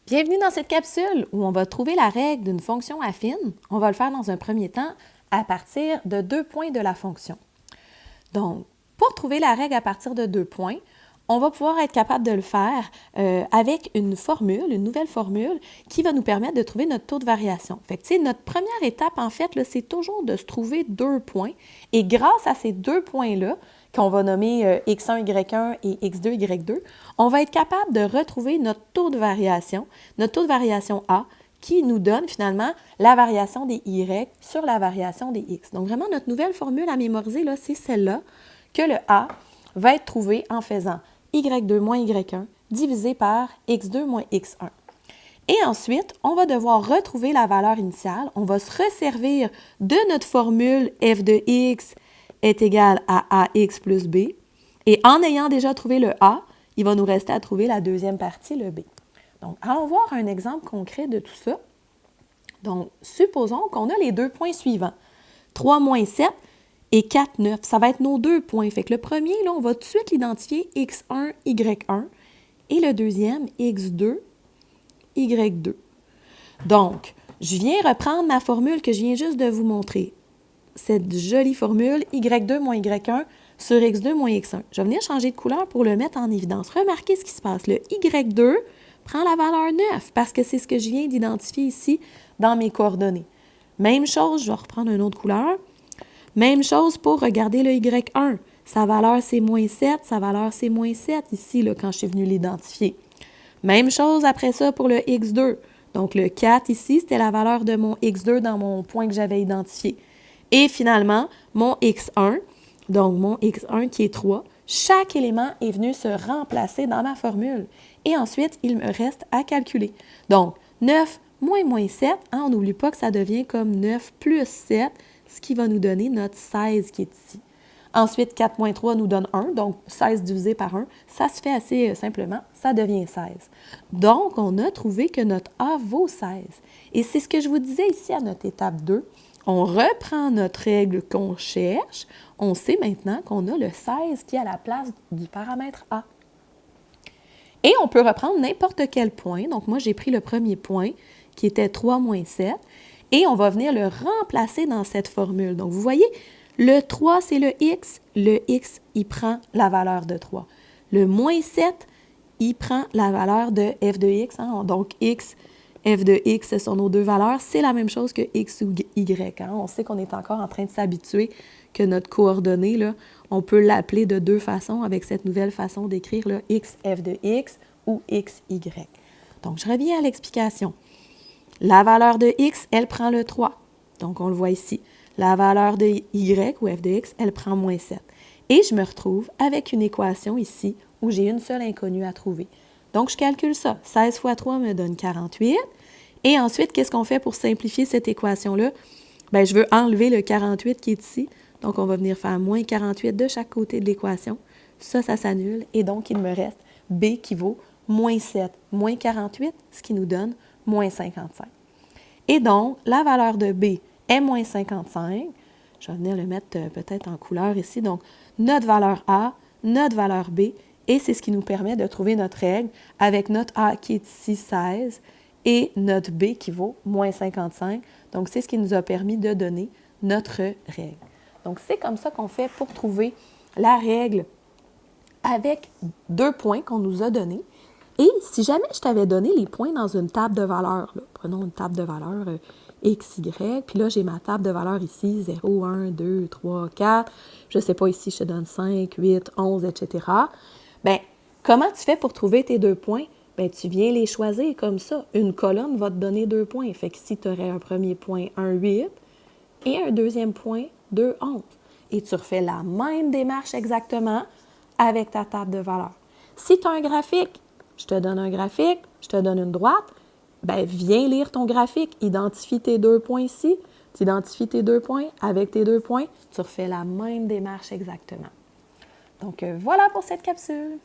Bienvenue dans cette capsule où on va trouver la règle d'une fonction affine. On va le faire dans un premier temps à partir de 2 points de la fonction. Donc, pour trouver la règle à partir de 2 points, on va pouvoir être capable de le faire avec une nouvelle formule qui va nous permettre de trouver notre taux de variation. Fait que, notre première étape, en fait, c'est toujours de se trouver 2 points. Et grâce à ces 2 points-là, qu'on va nommer x1, y1 et x2, y2, on va être capable de retrouver notre taux de variation A, qui nous donne finalement la variation des y sur la variation des x. Donc, vraiment, notre nouvelle formule à mémoriser, là, c'est celle-là, que le A va être trouvé en faisant y2 moins y1 divisé par x2 moins x1. Et ensuite, on va devoir retrouver la valeur initiale. On va se resservir de notre formule f de x est égal à ax plus b. Et en ayant déjà trouvé le A, il va nous rester à trouver la deuxième partie, le b. Donc, allons voir un exemple concret de tout ça. Donc, supposons qu'on a les 2 points suivants. 3 moins 7 et 4, 9. Ça va être nos 2 points. Fait que le premier, là, on va tout de suite l'identifier x1, y1. Et le deuxième, x2, y2. Donc, je viens reprendre ma formule que je viens juste de vous montrer. Cette jolie formule, y2 moins y1 sur x2 moins x1. Je vais venir changer de couleur pour le mettre en évidence. Remarquez ce qui se passe. Le y2 prend la valeur 9 parce que c'est ce que je viens d'identifier ici dans mes coordonnées. Même chose, je vais reprendre une autre couleur. Même chose pour regarder le y1. Sa valeur, c'est moins 7. Sa valeur, c'est moins 7 ici, là, quand je suis venue l'identifier. Même chose après ça pour le x2. Donc, le 4 ici, c'était la valeur de mon x2 dans mon point que j'avais identifié. Et finalement, mon x1, donc mon x1 qui est 3, chaque élément est venu se remplacer dans ma formule. Et ensuite, il me reste à calculer. Donc, 9 moins 7, on n'oublie pas que ça devient comme 9 plus 7, ce qui va nous donner notre 16 qui est ici. Ensuite, 4 moins 3 nous donne 1, donc 16 divisé par 1, ça se fait assez simplement, ça devient 16. Donc, on a trouvé que notre A vaut 16. Et c'est ce que je vous disais ici à notre étape 2. On reprend notre règle qu'on cherche. On sait maintenant qu'on a le 16 qui est à la place du paramètre A. Et on peut reprendre n'importe quel point. Donc, moi, j'ai pris le premier point qui était 3 moins 7. Et on va venir le remplacer dans cette formule. Donc, vous voyez, le 3, c'est le x. Le x, il prend la valeur de 3. Le moins 7, il prend la valeur de f de x. Donc, x, f de x, ce sont nos deux valeurs. C'est la même chose que x ou y. On sait qu'on est encore en train de s'habituer que notre coordonnée, là, on peut l'appeler de deux façons avec cette nouvelle façon d'écrire là, x, f de x ou x, y. Donc, je reviens à l'explication. La valeur de x, elle prend le 3. Donc, on le voit ici. La valeur de y ou f de x, elle prend moins 7. Et je me retrouve avec une équation ici où j'ai une seule inconnue à trouver. Donc, je calcule ça. 16 fois 3 me donne 48. Et ensuite, qu'est-ce qu'on fait pour simplifier cette équation-là? Bien, je veux enlever le 48 qui est ici. Donc, on va venir faire moins 48 de chaque côté de l'équation. Ça s'annule. Et donc, il me reste b qui vaut moins 7, moins 48, ce qui nous donne moins 55. Et donc, la valeur de b est moins 55. Je vais venir le mettre peut-être en couleur ici. Donc, notre valeur A, notre valeur B, et c'est ce qui nous permet de trouver notre règle avec notre A qui est ici 16 et notre B qui vaut moins 55. Donc, c'est ce qui nous a permis de donner notre règle. Donc, c'est comme ça qu'on fait pour trouver la règle avec 2 points qu'on nous a donnés. Et si jamais je t'avais donné les points dans une table de valeurs, là, prenons une table de valeurs x, y, puis là, j'ai ma table de valeurs ici, 0, 1, 2, 3, 4, je ne sais pas ici, je te donne 5, 8, 11, etc. Bien, comment tu fais pour trouver tes 2 points? Bien, tu viens les choisir comme ça. Une colonne va te donner 2 points. Fait que si tu aurais un premier point, un 8, et un deuxième point, 2, 11. Et tu refais la même démarche exactement avec ta table de valeurs. Si tu as un graphique, je te donne un graphique, je te donne une droite, bien, viens lire ton graphique, identifie tes 2 points ici, tu identifies tes 2 points, avec tes 2 points, tu refais la même démarche exactement. Donc, voilà pour cette capsule.